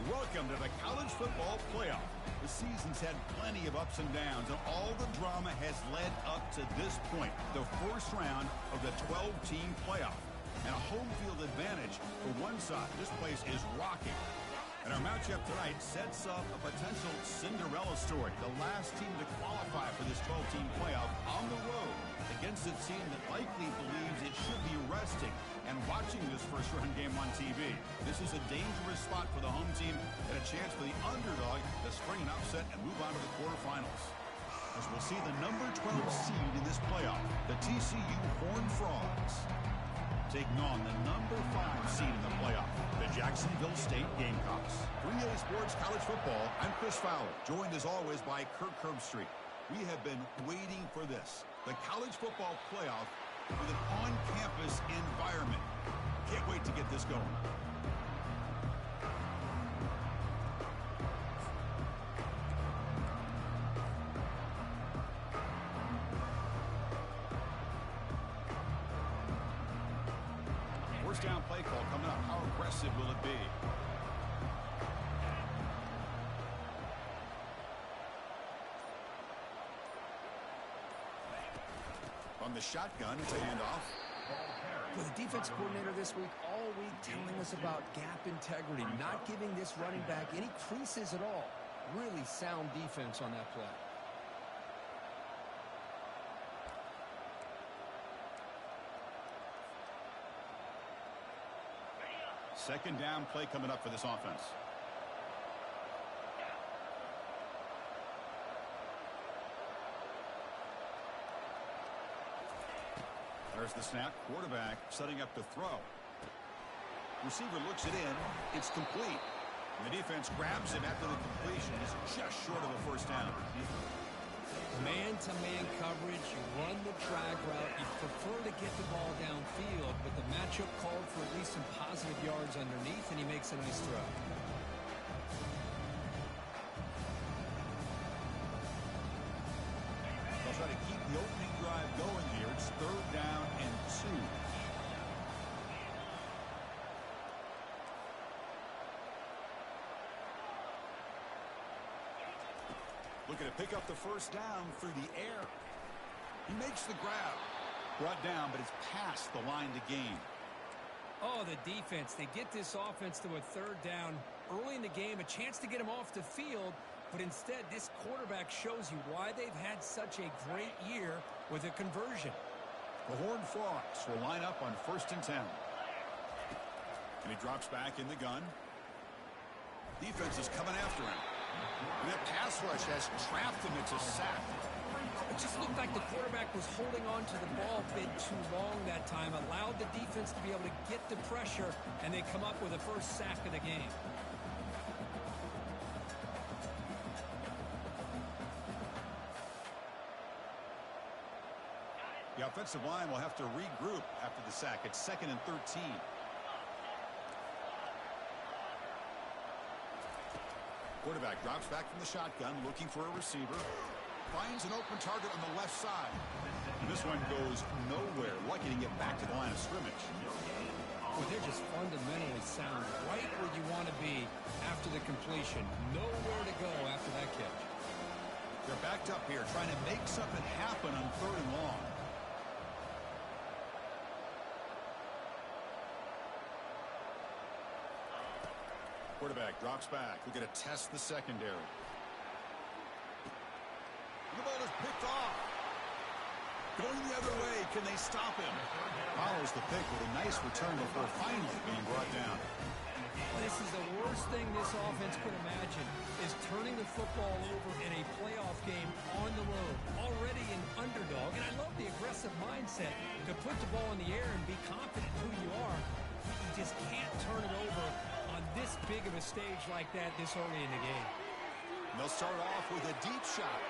Welcome to the college football playoff. The season's had plenty of ups and downs, and all the drama has led up to this point, the first round of the 12-team playoff. And a home field advantage for one side. This place is rocking. And our matchup tonight sets up a potential Cinderella story. The last team to qualify for this 12-team playoff on the road against a team that likely believes it should be resting and watching this first-round game on TV. This is a dangerous spot for the home team and a chance for the underdog to spring an upset and move on to the quarterfinals. As we'll see the number 12 seed in this playoff, the TCU Horned Frogs, taking on the number 5 seed in the playoff, the Jacksonville State Gamecocks. 3A Sports College Football, I'm Chris Fowler, joined as always by Kirk Herbstreit. We have been waiting for this, the college football playoff with an on-campus environment. Can't wait to get this going. First down play call coming up. How aggressive will it be? On the shotgun, it's a handoff. With the defense coordinator this week, all week telling us about gap integrity, not giving this running back any creases at all. Really sound defense on that play. Second down play coming up for this offense. There's the snap. Quarterback setting up to throw. Receiver looks it in. It's complete. And the defense grabs him after the completion. It's just short of a first down. Man-to-man coverage, you run the drag route, you prefer to get the ball downfield, but the matchup called for at least some positive yards underneath, and he makes a nice throw. They'll try to keep the opening drive going here. It's 3rd down and 2. Looking to pick up the first down through the air. He makes the grab. Brought down, but it's past the line to gain. Oh, the defense. They get this offense to a 3rd down early in the game, a chance to get him off the field, but instead this quarterback shows you why they've had such a great year with a conversion. The Horned Frogs will line up on 1st and 10. And he drops back in the gun. Defense is coming after him. And that pass rush has trapped him. It's a sack. It just looked like the quarterback was holding on to the ball a bit too long that time, allowed the defense to be able to get the pressure, and they come up with the first sack of the game. The offensive line will have to regroup after the sack. It's 2nd and 13. Quarterback drops back from the shotgun, looking for a receiver. Finds an open target on the left side. And this one goes nowhere. Lucky to get back to the line of scrimmage. Well, they're just fundamentally sound, right where you want to be after the completion. Nowhere to go after that catch. They're backed up here, trying to make something happen on 3rd and long. Quarterback drops back. We're going to test the secondary. The ball is picked off. Going the other way. Can they stop him? Follows the pick with a nice return before finally being brought down. This is the worst thing this offense could imagine, is turning the football over in a playoff game on the road. Already an underdog. And I love the aggressive mindset to put the ball in the air and be confident who you are. You just can't turn it over on this big of a stage like that this early in the game. And they'll start off with a deep shot.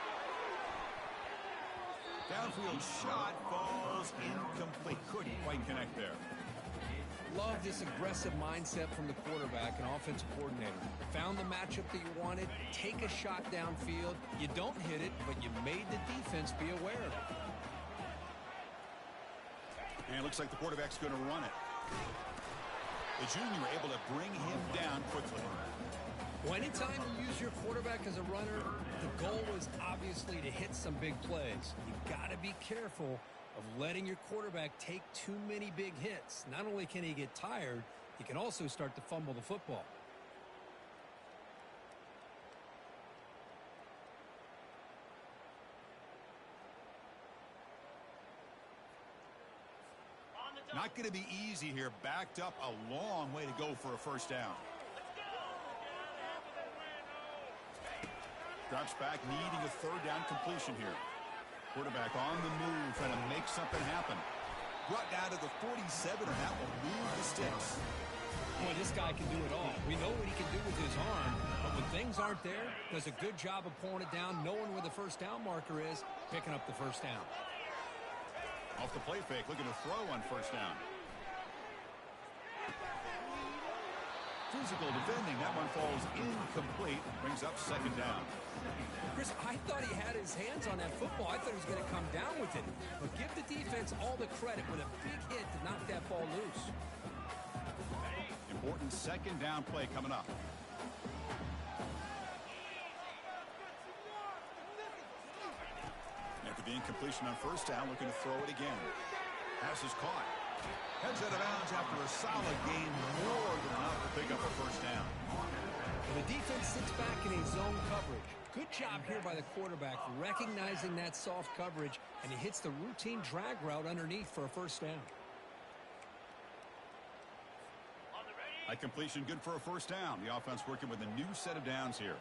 Downfield shot falls incomplete. Couldn't quite connect there. Love this aggressive mindset from the quarterback and offensive coordinator. Found the matchup that you wanted, take a shot downfield. You don't hit it, but you made the defense be aware of it. And it looks like the quarterback's going to run it. The junior able to bring him down quickly. Well, anytime you use your quarterback as a runner, the goal is obviously to hit some big plays. You've got to be careful of letting your quarterback take too many big hits. Not only can he get tired, he can also start to fumble the football. Not going to be easy here. Backed up a long way to go for a first down. Drops back, needing a third down completion here. Quarterback on the move, trying to make something happen. Brought down to the 47, and that will move the sticks. Boy, this guy can do it all. We know what he can do with his arm, but when things aren't there, does a good job of pulling it down, knowing where the first down marker is, picking up the first down. Off the play fake, looking to throw on first down. Physical defending, that one falls incomplete, brings up second down. Chris, I thought he had his hands on that football. I thought he was going to come down with it. But give the defense all the credit with a big hit to knock that ball loose. Important second down play coming up. After the incompletion on first down, looking to throw it again. Pass is caught. Heads out of bounds after a solid gain, more than enough to pick up a first down. The defense sits back in a zone coverage. Good job here by the quarterback, recognizing that soft coverage, and he hits the routine drag route underneath for a first down. That completion good for a first down. The offense working with a new set of downs here.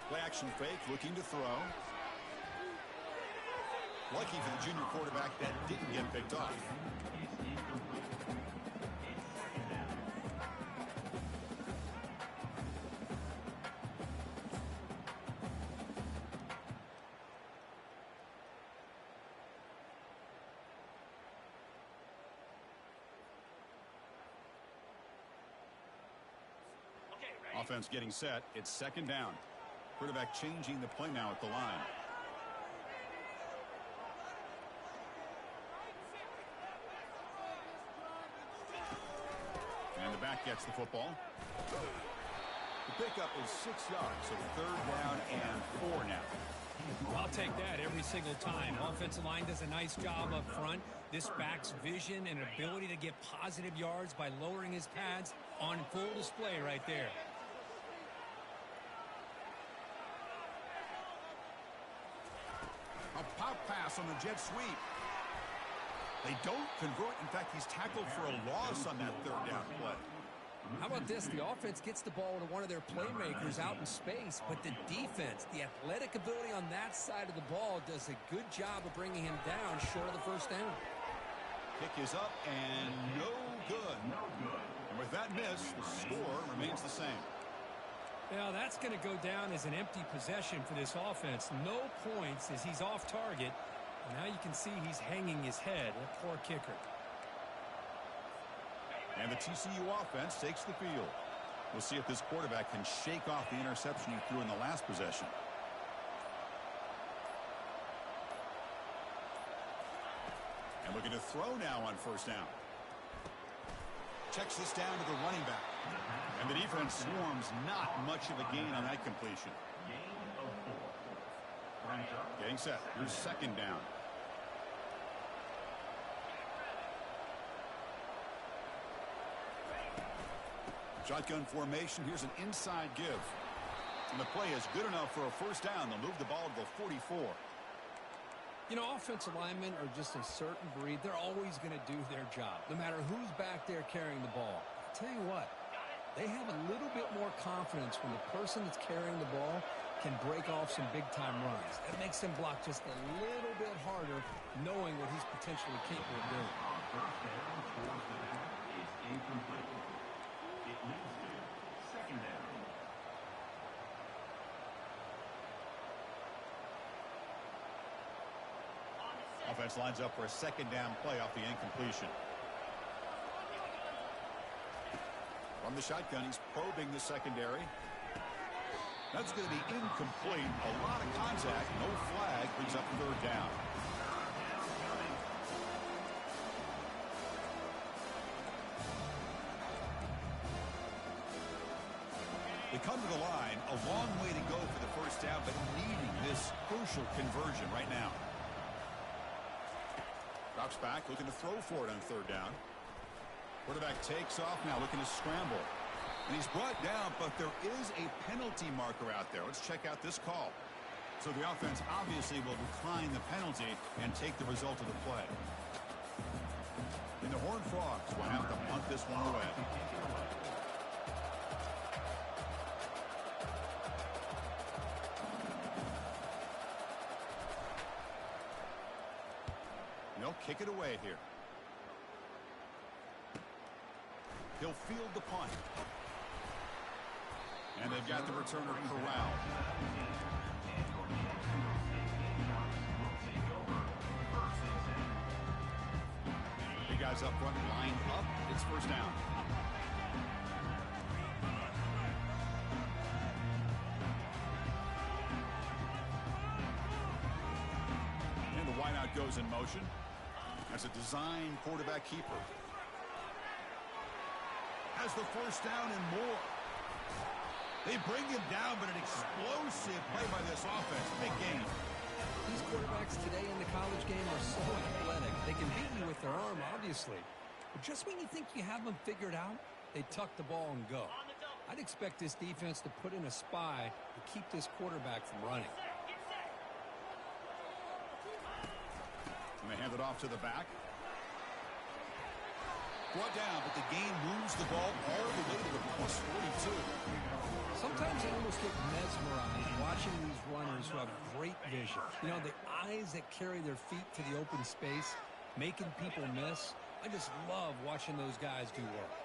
Play action fake, looking to throw. Lucky for the junior quarterback that didn't get picked off. Offense getting set. It's second down. Quarterback changing the play now at the line. And the back gets the football. The pickup is 6 yards, so third down and 4 now. I'll take that every single time. Offensive line does a nice job up front. This back's vision and ability to get positive yards by lowering his pads on full display right there. A pop pass on the jet sweep. They don't convert. In fact, he's tackled for a loss on that third down play. How about this? The offense gets the ball to one of their playmakers out in space, but the defense, the athletic ability on that side of the ball does a good job of bringing him down short of the first down. Kick is up and no good. And with that miss, the score remains the same. Now that's going to go down as an empty possession for this offense. No points as he's off target. And now you can see he's hanging his head. A poor kicker. And the TCU offense takes the field. We'll see if this quarterback can shake off the interception he threw in the last possession. And looking to throw now on first down. Checks this down to the running back. And the defense swarms, not much of a gain on that completion. Getting set. Here's second down. Shotgun formation. Here's an inside give. And the play is good enough for a first down. They'll move the ball to the 44. You know, offensive linemen are just a certain breed. They're always going to do their job, no matter who's back there carrying the ball. I'll tell you what, they have a little bit more confidence when the person that's carrying the ball can break off some big-time runs. That makes them block just a little bit harder, knowing what he's potentially capable of doing. Offense lines up for a second down play off the incompletion. From the shotgun, he's probing the secondary. That's going to be incomplete. A lot of contact, no flag, brings up third down. They come to the line, a long way to go for the first down, but needing this crucial conversion right now. Drops back, looking to throw for it on third down. Quarterback takes off now, looking to scramble. And he's brought down, but there is a penalty marker out there. Let's check out this call. So the offense obviously will decline the penalty and take the result of the play. And the Horned Frogs will have to punt this one away. They'll kick it away here. He'll field the punt. And they've got the returner corralled. The guys up front lined up. It's first down. And the wideout goes in motion. As a design quarterback keeper. Has the first down and more. They bring him down, but an explosive play by this offense. Big game. These quarterbacks today in the college game are so athletic. They can beat you with their arm, obviously. But just when you think you have them figured out, they tuck the ball and go. I'd expect this defense to put in a spy to keep this quarterback from running. And they hand it off to the back. Brought down, but the game moves the ball all the way to the plus 42. Sometimes I almost get mesmerized watching these runners who have great vision. You know, the eyes that carry their feet to the open space, making people miss. I just love watching those guys do work.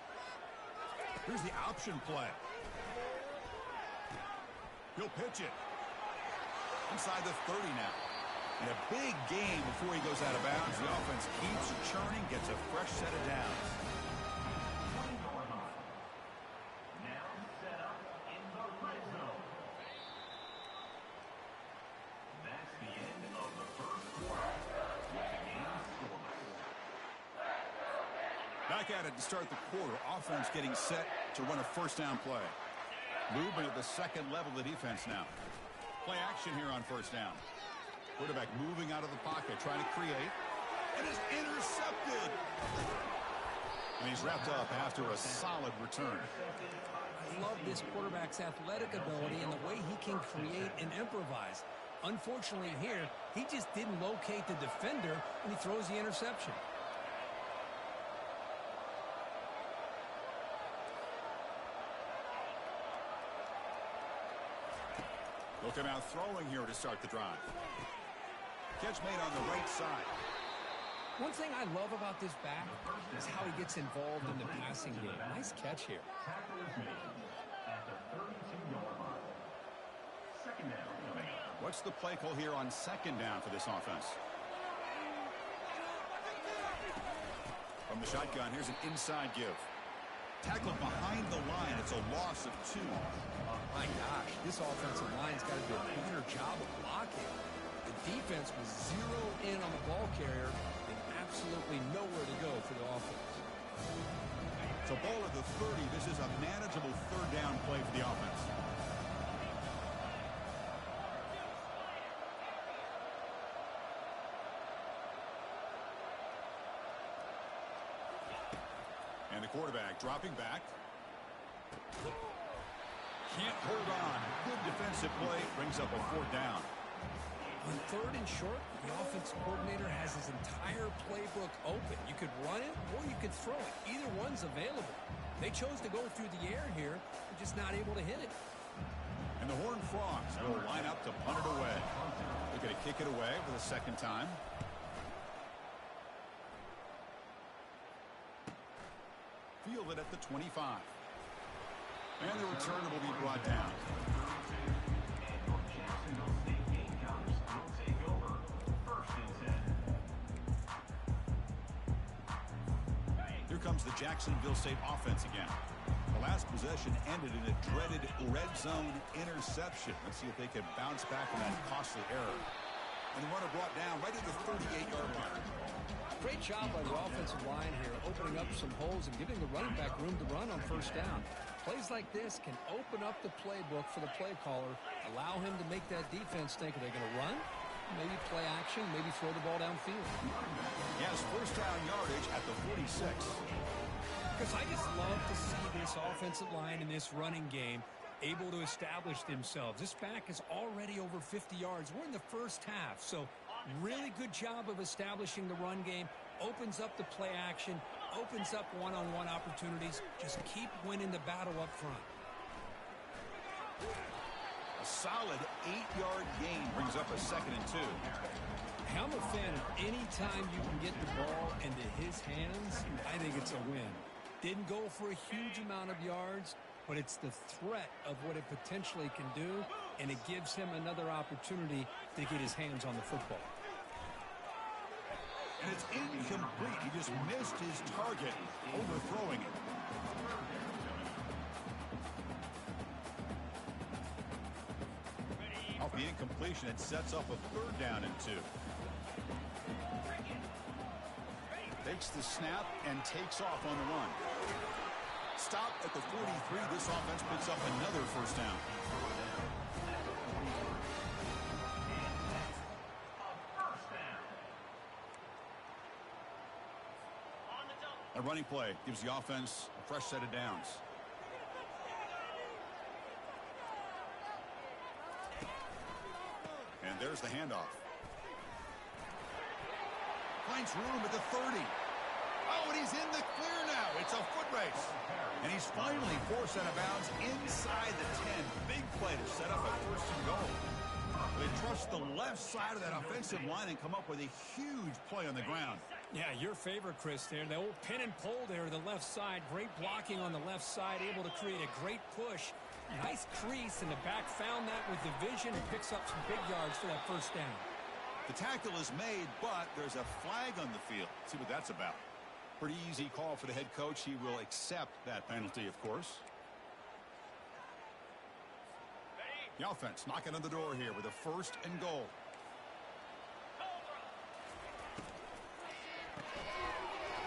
Here's the option play. He'll pitch it. Inside the 30 now. And a big game before he goes out of bounds. The offense keeps churning, gets a fresh set of downs. Back at it to start the quarter. Offense getting set to run a first down play. Movement at the second level of the defense now. Play action here on first down. Quarterback moving out of the pocket, trying to create. And is intercepted. And he's wrapped up after a solid return. I love this quarterback's athletic ability and the way he can create and improvise. Unfortunately here, he just didn't locate the defender, and he throws the interception. Looking out throwing here to start the drive. Catch made on the right side. One thing I love about this back is how he gets involved in the passing game. Nice catch here. What's the play call here on second down for this offense? From the shotgun, here's an inside give. Tackled behind the line. It's a loss of 2. My gosh, this offensive line's got to do a better job of blocking. The defense was zeroed in on the ball carrier and absolutely nowhere to go for the offense. So ball at the 30. This is a manageable third down play for the offense. And the quarterback dropping back. Can't hold on. Good defensive play. Brings up a fourth down. On third and short, the offensive coordinator has his entire playbook open. You could run it or you could throw it. Either one's available. They chose to go through the air here. They're just not able to hit it. And the Horned Frogs will line up to punt it away. They're going to kick it away for the second time. Field it at the 25. And the returner will be brought down. Here comes the Jacksonville State offense again. The last possession ended in a dreaded red zone interception. Let's see if they can bounce back from that costly error. And the runner brought down right at the 38-yard line. Great job by the offensive line here, opening up some holes and giving the running back room to run on first down. Plays like this can open up the playbook for the play caller, allow him to make that defense think, are they going to run? Maybe play action, maybe throw the ball downfield. Yes, first down yardage at the 46. Because I just love to see this offensive line in this running game able to establish themselves. This back is already over 50 yards. We're in the first half, so really good job of establishing the run game. Opens up the play action, opens up one-on-one opportunities. Just keep winning the battle up front. A solid 8-yard gain brings up a 2nd and 2. I'm a fan of any time you can get the ball into his hands. I think it's a win. Didn't go for a huge amount of yards, but it's the threat of what it potentially can do, and it gives him another opportunity to get his hands on the football. And it's incomplete. He just missed his target, overthrowing it. Off the incompletion, it sets up a 3rd down and 2. Takes the snap and takes off on the run. Stop at the 43. This offense picks up another first down. A running play gives the offense a fresh set of downs. And there's the handoff. Finds room at the 30. Oh, and he's in the clear now. It's a foot race. And he's finally forced out of bounds inside the 10. Big play to set up a 1st and goal. They trust the left side of that offensive line and come up with a huge play on the ground. Yeah, your favorite, Chris, there. The old pin and pull there to the left side. Great blocking on the left side, able to create a great push. Nice crease, and the back found that with the vision and picks up some big yards for that first down. The tackle is made, but there's a flag on the field. Let's see what that's about. Pretty easy call for the head coach. He will accept that penalty, of course. The offense knocking on the door here with a 1st and goal.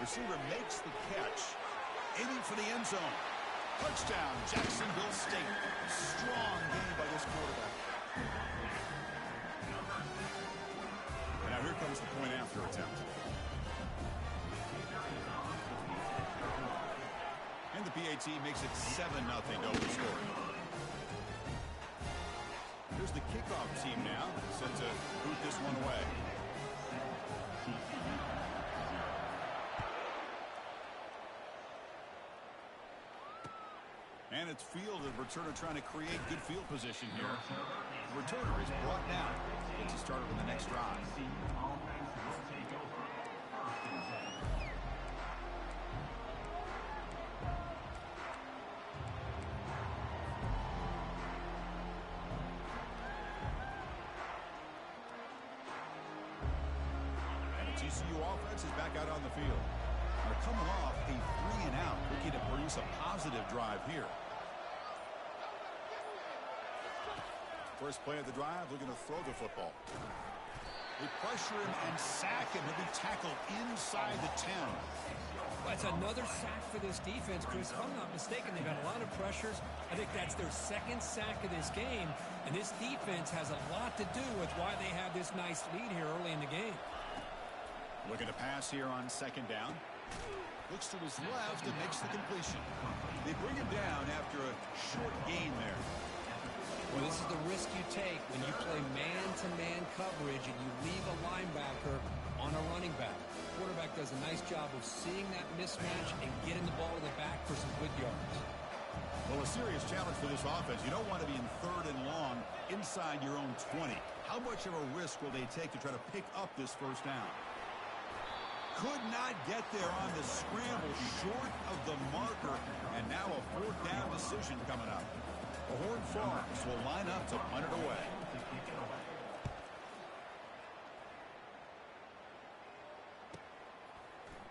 Receiver makes the catch, aiming for the end zone. Touchdown, Jacksonville State. Strong game by this quarterback. And now here comes the point after attempt. And the PAT makes it 7-0 over score. Here's the kickoff team now, set to boot this one away. And it's fielded. Returner trying to create good field position here. The returner is brought down. Gets a start on the next drive. And the TCU offense is back out on the field. They're coming off a 3-and-out, looking to produce a positive drive here. First play of the drive, looking to throw the football. They pressure him and sack him. He'll be tackled inside the 10. That's another sack for this defense, Chris. If I'm not mistaken, they've got a lot of pressures. I think that's their 2nd sack of this game. And this defense has a lot to do with why they have this nice lead here early in the game. Looking to pass here on 2nd down. Looks to his left and makes the completion. They bring him down after a short gain there. Well, this is the risk you take when you play man-to-man coverage and you leave a linebacker on a running back. The quarterback does a nice job of seeing that mismatch and getting the ball to the back for some good yards. Well, a serious challenge for this offense. You don't want to be in 3rd and long inside your own 20. How much of a risk will they take to try to pick up this first down? Could not get there on the scramble, short of the marker, and now a 4th down decision coming up. The Horned Frogs will line up to punt it away.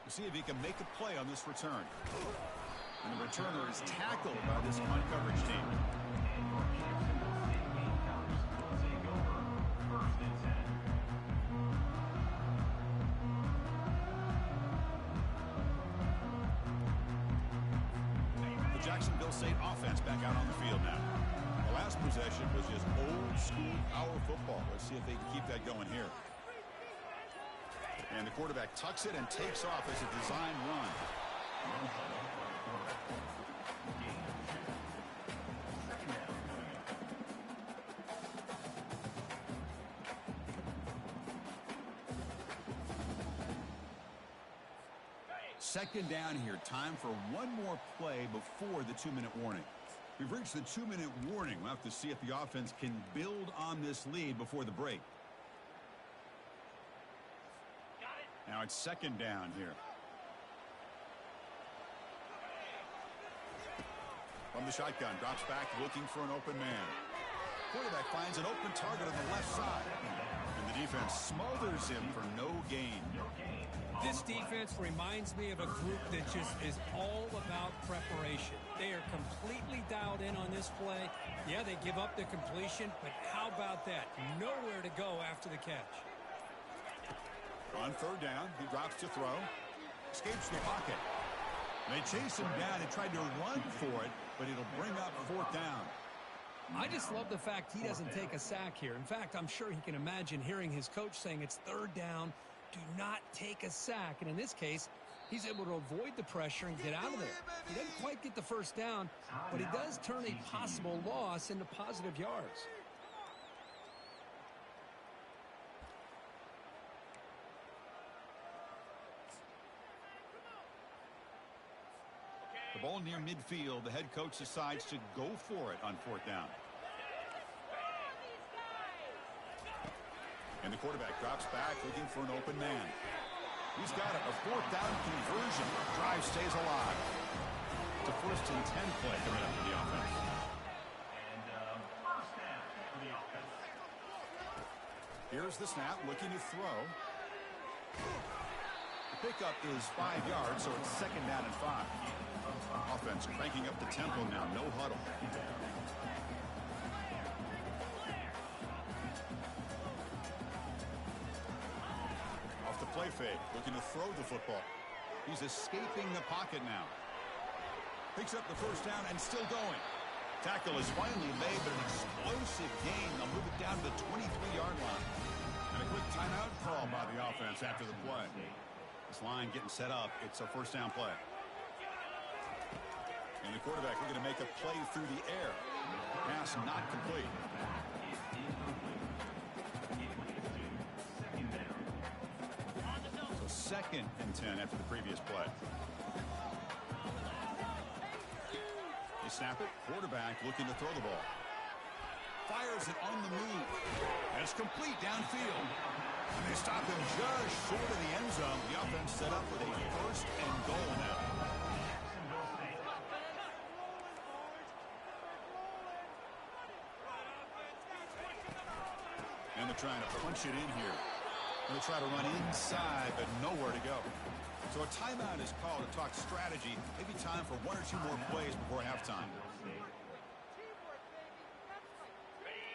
We'll see if he can make a play on this return. And the returner is tackled by this punt coverage team. Jacksonville State offense back out on the field now. The last possession was just old school power football. Let's see if they can keep that going here. And the quarterback tucks it and takes off as a design run. Second down here. Time for one more play before the 2-minute warning. We've reached the 2-minute warning. We'll have to see if the offense can build on this lead before the break. Now it's second down here. From the shotgun, drops back looking for an open man. Quarterback finds an open target on the left side. And the defense smothers him for no gain. This defense reminds me of a group that just is all about preparation. They are completely dialed in on this play. Yeah, they give up the completion, but how about that? Nowhere to go after the catch. On third down, he drops to throw. Escapes the pocket. They chase him down and tried to run for it, but it'll bring up fourth down. I just love the fact he doesn't take a sack here. In fact, I'm sure he can imagine hearing his coach saying it's third down. Do not take a sack. And in this case, he's able to avoid the pressure and get out of there. He doesn't quite get the first down, but he does turn a possible loss into positive yards. The ball near midfield. The head coach decides to go for it on fourth down. And the quarterback drops back looking for an open man. He's got it. A fourth down conversion. Drive stays alive. It's a 1st and 10 play coming up for the offense. Here's the snap, looking to throw. The pickup is 5 yards, so it's second down and 5. Offense cranking up the tempo now. No huddle. Play fake, looking to throw the football. He's escaping the pocket now. Picks up the first down and still going. Tackle is finally made, but an explosive gain. They'll move it down to the 23-yard line. And a quick timeout call by the offense after the play. This line getting set up. It's a first down play. And the quarterback looking to make a play through the air. Pass not complete. Second and 10 after the previous play. They snap it. Quarterback looking to throw the ball. Fires it on the move. And it's complete downfield. And they stop him just short of the end zone. The offense set up with a 1st and goal now. And they're trying to punch it in here. They'll try to run inside, but nowhere to go. So a timeout is called to talk strategy. Maybe time for 1 or 2 more plays before halftime.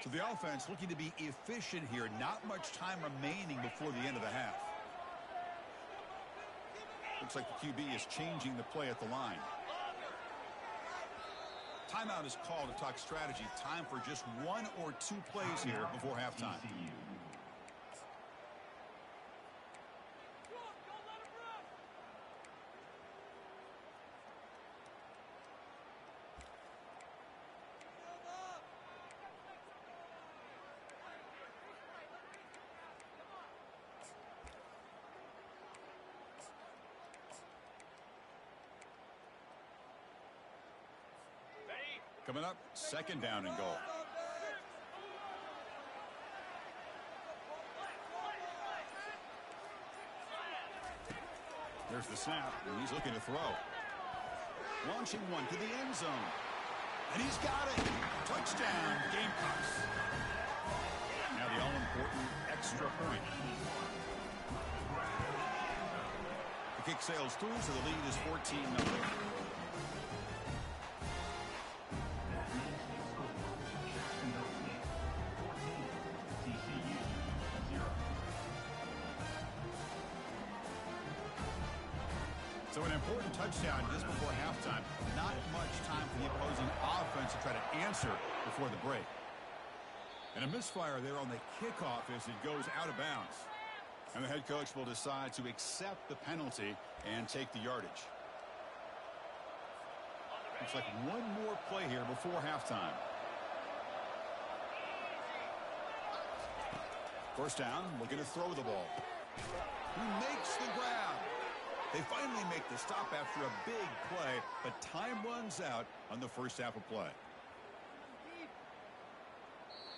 So the offense looking to be efficient here. Not much time remaining before the end of the half. Looks like the QB is changing the play at the line. Timeout is called to talk strategy. Time for just 1 or 2 plays here before halftime. Coming up, second down and goal. There's the snap, and he's looking to throw. Launching one to the end zone. And he's got it. Touchdown, Gamecocks. Now the all-important extra point. The kick sails through, so the lead is 14-0. So an important touchdown just before halftime. Not much time for the opposing offense to try to answer before the break. And a misfire there on the kickoff as it goes out of bounds. And the head coach will decide to accept the penalty and take the yardage. Looks like one more play here before halftime. First down, looking to throw the ball. Who makes the grab? They finally make the stop after a big play, but time runs out on the first half of play.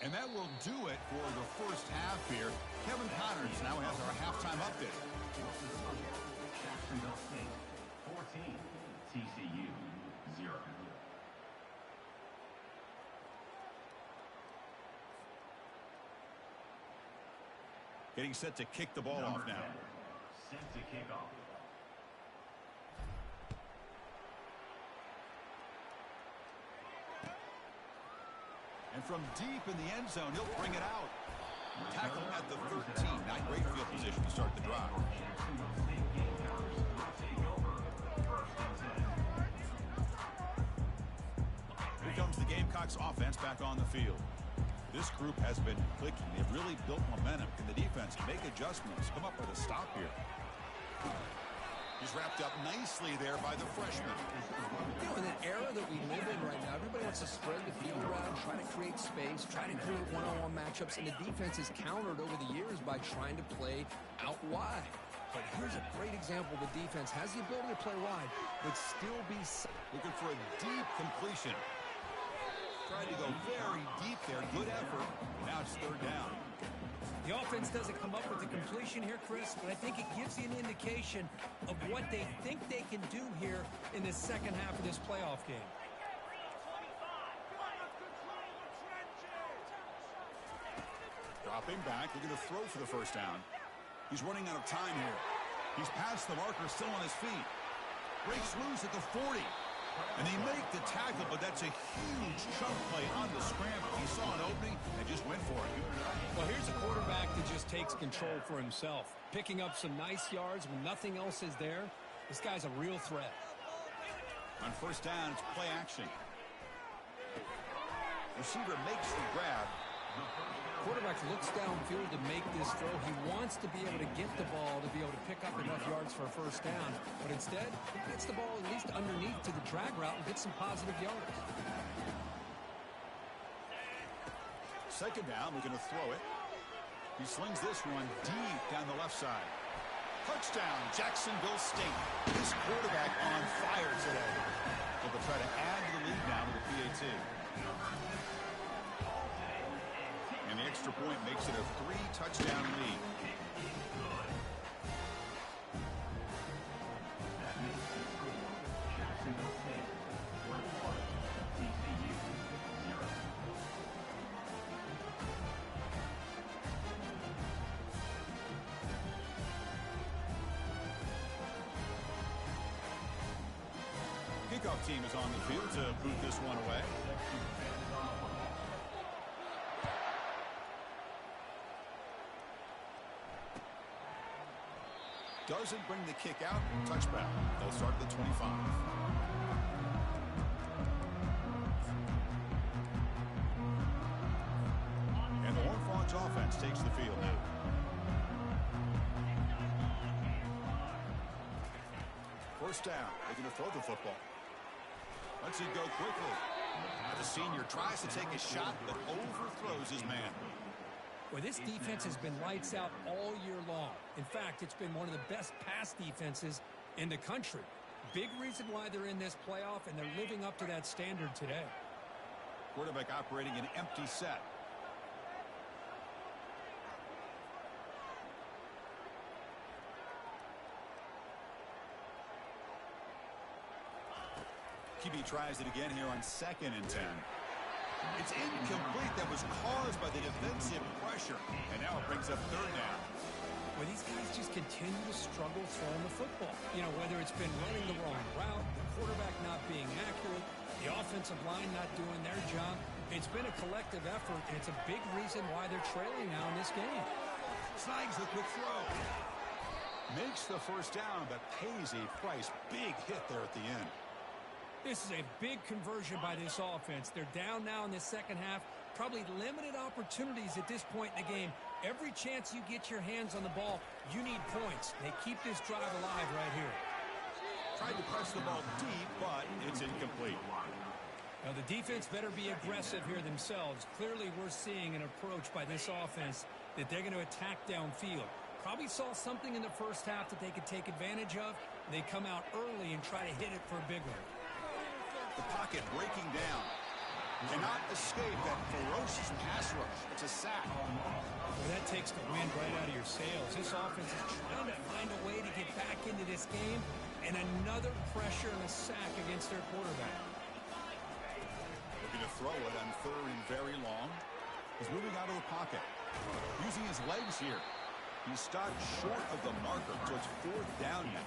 And that will do it for the first half here. Kevin Connors now has our halftime update. 14, TCU 0. Getting set to kick the ball off now. Set to kick off. And from deep in the end zone, he'll bring it out. Tackle at the 13. Not great field position to start the drive. Here comes the Gamecocks offense back on the field. This group has been clicking. They've really built momentum. Can the defense make adjustments? Come up with a stop here. He's wrapped up nicely there by the freshman. You know, in an era that we live in right now, everybody wants to spread the field around, try to create space, try to create one-on-one matchups, and the defense is countered over the years by trying to play out wide. But here's a great example. The defense has the ability to play wide, but still be... Looking for a deep completion. Tried to go very deep there. Good effort. Now it's third down. The offense doesn't come up with the completion here, Chris, but I think it gives you an indication of what they think they can do here in the second half of this playoff game. Dropping back, looking to throw for the first down. He's running out of time here. He's past the marker, still on his feet. Breaks loose at the 40. And they make the tackle, but that's a huge chunk play on the scramble. He saw an opening and just went for it. Well, here's a quarterback that just takes control for himself. Picking up some nice yards when nothing else is there. This guy's a real threat. On first down, it's play action. Receiver makes the grab. Quarterback looks downfield to make this throw. He wants to be able to get the ball to be able to pick up enough yards for a first down. But instead, he gets the ball at least underneath to the drag route and gets some positive yards. Second down, we're going to throw it. He slings this one deep down the left side. Touchdown, Jacksonville State. This quarterback on fire today. But they'll try to add to the lead now with a PAT. And the extra point makes it a 3-touchdown lead. Kickoff team is on the field to boot this one away. Doesn't bring the kick out. Touchback. They'll start at the 25. And the Horned Frogs offense takes the field now. First down. They're going to throw the football. Lets it go quickly. The senior tries to take a shot, but overthrows his man. Well, this defense has been lights out all year long. In fact, it's been one of the best pass defenses in the country. Big reason why they're in this playoff, and they're living up to that standard today. Quarterback operating an empty set. QB tries it again here on 2nd and 10. It's incomplete. That was caused by the defensive pressure. And now it brings up third down. Well, these guys just continue to struggle throwing the football. You know, whether it's been running the wrong route, the quarterback not being accurate, the offensive line not doing their job. It's been a collective effort, and it's a big reason why they're trailing now in this game. Snags the quick throw. Makes the first down, but pays a price. Big hit there at the end. This is a big conversion by this offense. They're down now in the second half. Probably limited opportunities at this point in the game. Every chance you get your hands on the ball, you need points. They keep this drive alive right here. Tried to press the ball deep, but it's incomplete. Now the defense better be aggressive here themselves. Clearly we're seeing an approach by this offense that they're going to attack downfield. Probably saw something in the first half that they could take advantage of. They come out early and try to hit it for a big one. The pocket breaking down. Cannot escape that ferocious pass rush. It's a sack. Well, that takes the wind right out of your sails. This offense is trying to find a way to get back into this game, and another pressure and a sack against their quarterback. Looking to throw it on third and very long. He's moving out of the pocket. Using his legs here. He's stopped short of the marker, so it's fourth down now.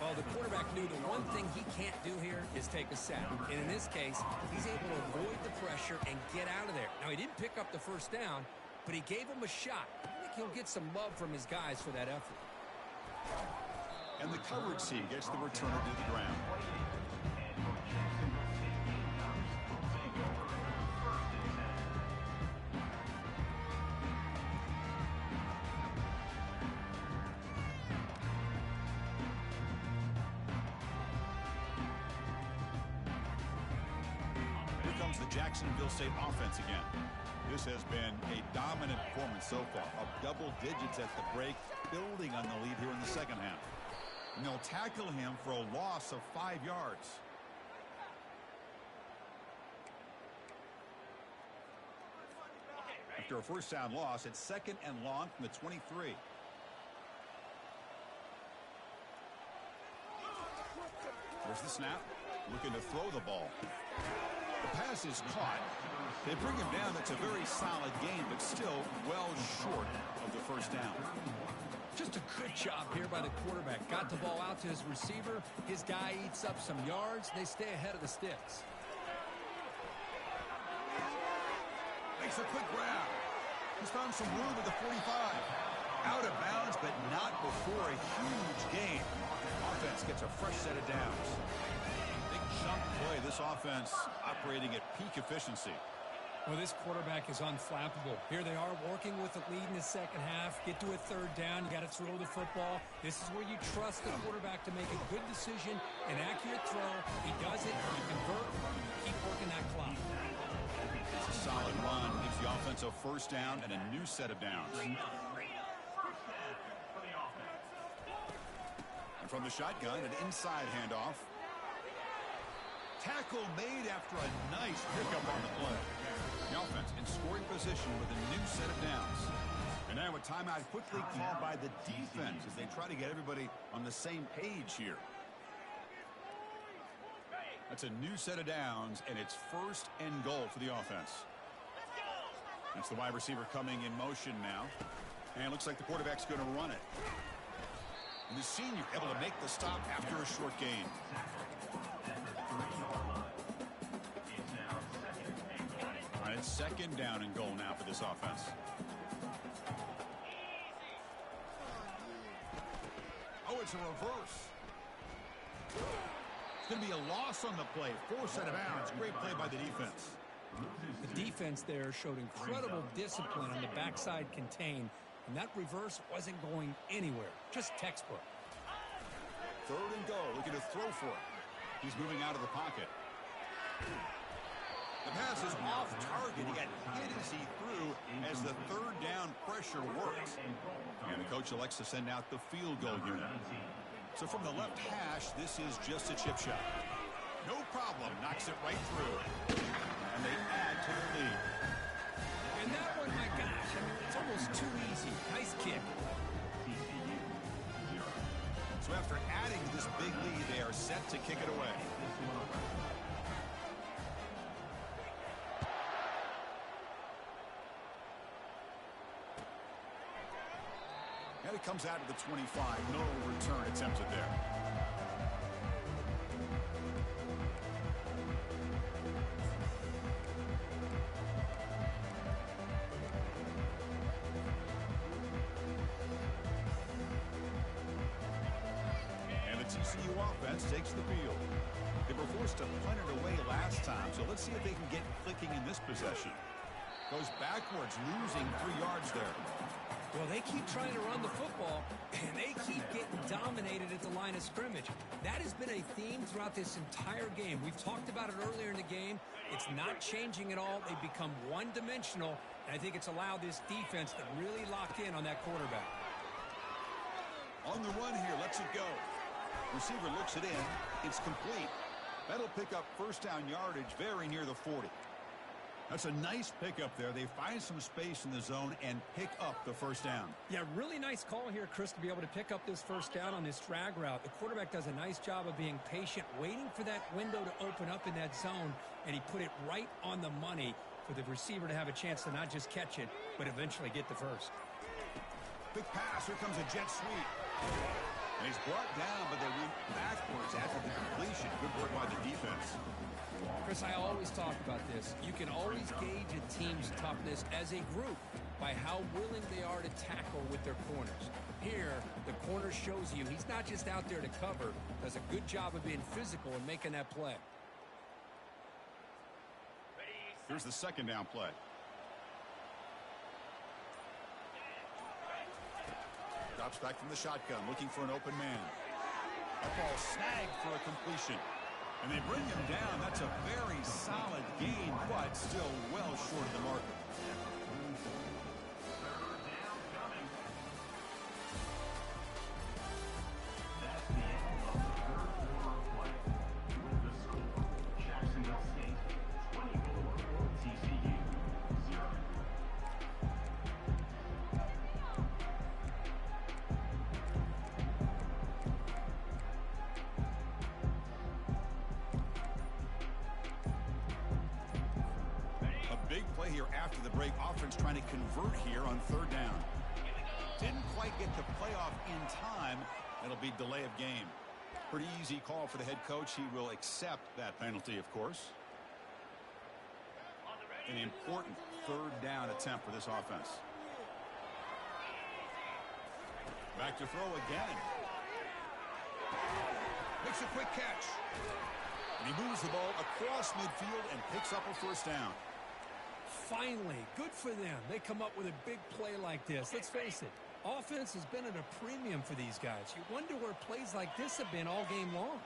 Well, the quarterback knew the one thing he can't do here is take a sack. And in this case, he's able to avoid the pressure and get out of there. Now, he didn't pick up the first down, but he gave him a shot. I think he'll get some love from his guys for that effort. And the coverage C gets the returner to the ground. The Jacksonville State offense again. This has been a dominant performance so far. Up double digits at the break, building on the lead here in the second half. And they'll tackle him for a loss of 5 yards. After a first down loss, it's second and long from the 23. There's the snap. Looking to throw the ball. The pass is caught. They bring him down. That's a very solid game, but still well short of the first down. Just a good job here by the quarterback. Got the ball out to his receiver. His guy eats up some yards. They stay ahead of the sticks. Makes a quick grab. He's found some room at the 45. Out of bounds, but not before a huge gain. Offense gets a fresh set of downs. Jump play. This offense operating at peak efficiency. Well, this quarterback is unflappable. Here they are working with the lead in the second half. Get to a third down. You got to throw the football. This is where you trust the quarterback to make a good decision, an accurate throw. He does it. You convert. Keep working that clock. It's a solid run. Gives the offense a first down and a new set of downs. And from the shotgun, an inside handoff. Tackle made after a nice pickup on the play. The offense in scoring position with a new set of downs. And now a timeout quickly called by the defense as they try to get everybody on the same page here. That's a new set of downs, and it's first and goal for the offense. It's the wide receiver coming in motion now. And it looks like the quarterback's going to run it. And the senior able to make the stop after a short gain. All right, it's second down and goal now for this offense. Oh, it's a reverse. It's going to be a loss on the play. 4 set of bounds. Great play by the defense. The defense there showed incredible discipline on the backside contain, and that reverse wasn't going anywhere. Just textbook. Third and goal. Looking to throw for it. He's moving out of the pocket. The pass is off target. He got hit as he threw as the third down pressure works. And the coach elects to send out the field goal unit. So from the left hash, this is just a chip shot. No problem. Knocks it right through. And they add to the lead. And that one, my gosh, I mean, it's almost too easy. Nice kick. So after adding to this big lead, they are set to kick it away. And it comes out to the 25. No return attempted there. TCU offense takes the field. They were forced to punt it away last time, so let's see if they can get clicking in this possession. Goes backwards, losing 3 yards there. Well, they keep trying to run the football, and they keep getting dominated at the line of scrimmage. That has been a theme throughout this entire game. We've talked about it earlier in the game. It's not changing at all. They've become one-dimensional, and I think it's allowed this defense to really lock in on that quarterback. On the run here, lets it go. Receiver looks it in. It's complete. That'll pick up first down yardage very near the 40. That's a nice pickup there. They find some space in the zone and pick up the first down. Yeah, really nice call here, Chris, to be able to pick up this first down on this drag route. The quarterback does a nice job of being patient, waiting for that window to open up in that zone, and he put it right on the money for the receiver to have a chance to not just catch it, but eventually get the first. Big pass. Here comes a jet sweep. And he's brought down, but they went backwards after the completion. Good work by the defense. Chris, I always talk about this. You can always gauge a team's toughness as a group by how willing they are to tackle with their corners. Here, the corner shows you he's not just out there to cover, does a good job of being physical and making that play. Here's the second down play. Drops back from the shotgun, looking for an open man. That ball snagged for a completion. And they bring him down. That's a very solid gain, but still well short of the marker. That's the end of the third quarter of play. With the score, Jacksonville State 24, TCU 0. Big play here after the break. Offense trying to convert here on third down. Didn't quite get the playoff in time. It'll be delay of game. Pretty easy call for the head coach. He will accept that penalty, of course. An important third down attempt for this offense. Back to throw again. Makes a quick catch. And he moves the ball across midfield and picks up a first down. Finally, good for them. They come up with a big play like this. Let's face it, offense has been at a premium for these guys. You wonder where plays like this have been all game long.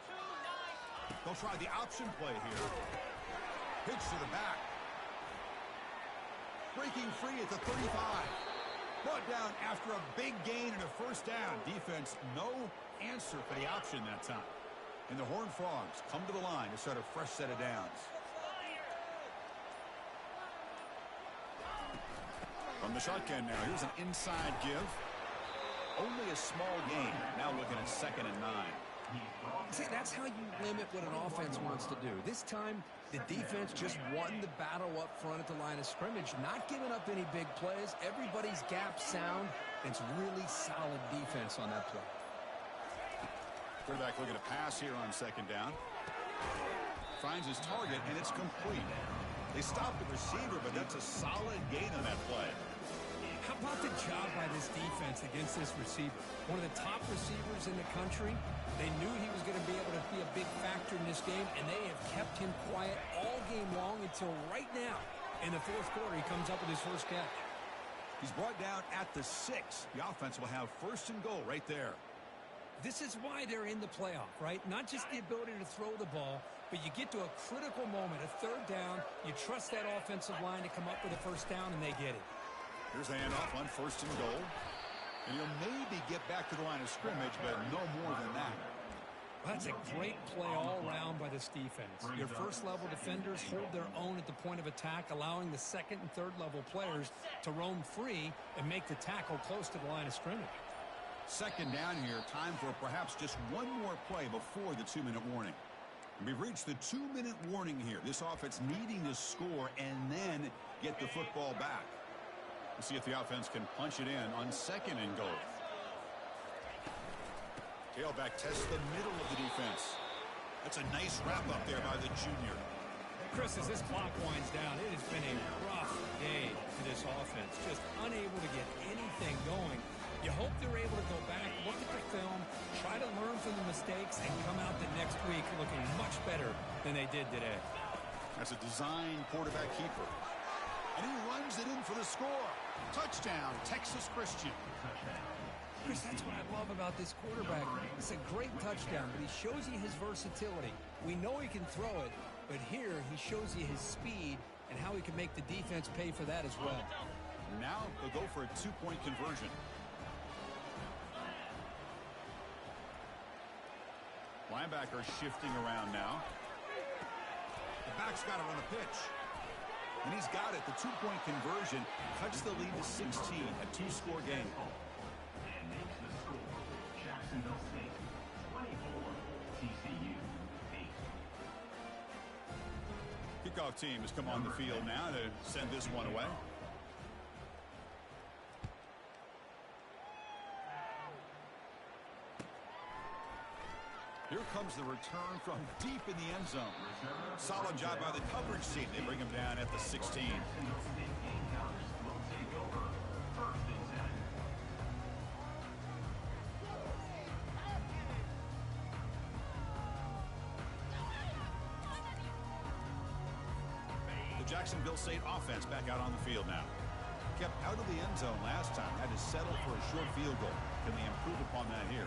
They'll try the option play here. Pitch to the back. Breaking free at the 35. Brought down after a big gain and a first down. Defense, no answer for the option that time. And the Horned Frogs come to the line to start a fresh set of downs. From the shotgun now, here's an inside give. Only a small gain. Now looking at 2nd and 9. See, that's how you limit what an offense wants to do. This time, the defense just won the battle up front at the line of scrimmage, not giving up any big plays. Everybody's gap sound. It's really solid defense on that play. Quarterback looking to pass here on 2nd down. Finds his target, and it's complete. They stopped the receiver, but that's a solid gain on that play. How about the job by this defense against this receiver? One of the top receivers in the country. They knew he was going to be able to be a big factor in this game, and they have kept him quiet all game long until right now. In the fourth quarter, he comes up with his first catch. He's brought down at the 6. The offense will have 1st and goal right there. This is why they're in the playoff, right? Not just the ability to throw the ball, but you get to a critical moment, a third down. You trust that offensive line to come up with a first down, and they get it. Here's the handoff on 1st and goal. And he'll maybe get back to the line of scrimmage, but no more than that. Well, that's a great play all around by this defense. Your first-level defenders hold their own at the point of attack, allowing the second and third-level players to roam free and make the tackle close to the line of scrimmage. 2nd down here, time for perhaps just one more play before the 2-minute warning. And we've reached the 2-minute warning here. This offense needing to score and then get the football back. We'll see if the offense can punch it in on 2nd and goal. Tailback tests the middle of the defense. That's a nice wrap up there by the junior. Chris, as this clock winds down, it has been a rough day for this offense. Just unable to get anything going. You hope they're able to go back, look at the film, try to learn from the mistakes, and come out the next week looking much better than they did today. That's a design quarterback keeper. And he runs it in for the score. Touchdown, Texas Christian. Chris, that's what I love about this quarterback. It's a great touchdown, but he shows you his versatility. We know he can throw it, but here he shows you his speed and how he can make the defense pay for that as well. Now they'll go for a two-point conversion. Linebacker shifting around now. The back's got it on the pitch. And he's got it. The two-point conversion cuts the lead to 16, a two-score game. And makes the score. Jacksonville State 24, TCU 8. Kickoff team has come on the field now to send this one away. Here comes the return from deep in the end zone. Solid job by the coverage team. They bring him down at the 16. The Jacksonville State offense back out on the field now. Kept out of the end zone last time. Had to settle for a short field goal. Can they improve upon that here?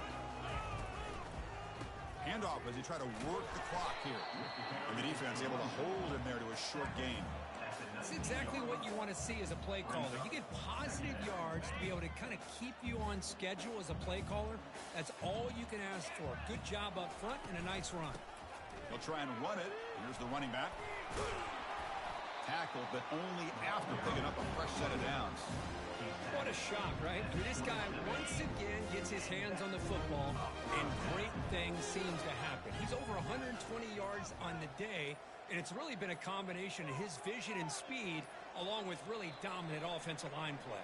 Handoff as they try to work the clock here. And the defense able to hold him there to a short gain. That's exactly what you want to see as a play caller. You get positive yards to be able to kind of keep you on schedule as a play caller. That's all you can ask for. Good job up front and a nice run. They'll try and run it. Here's the running back. Tackled, but only after picking up a fresh set of downs. What a shot, right? I mean, this guy once again gets his hands on the football, and great things seem to happen. He's over 120 yards on the day, and it's really been a combination of his vision and speed along with really dominant offensive line play.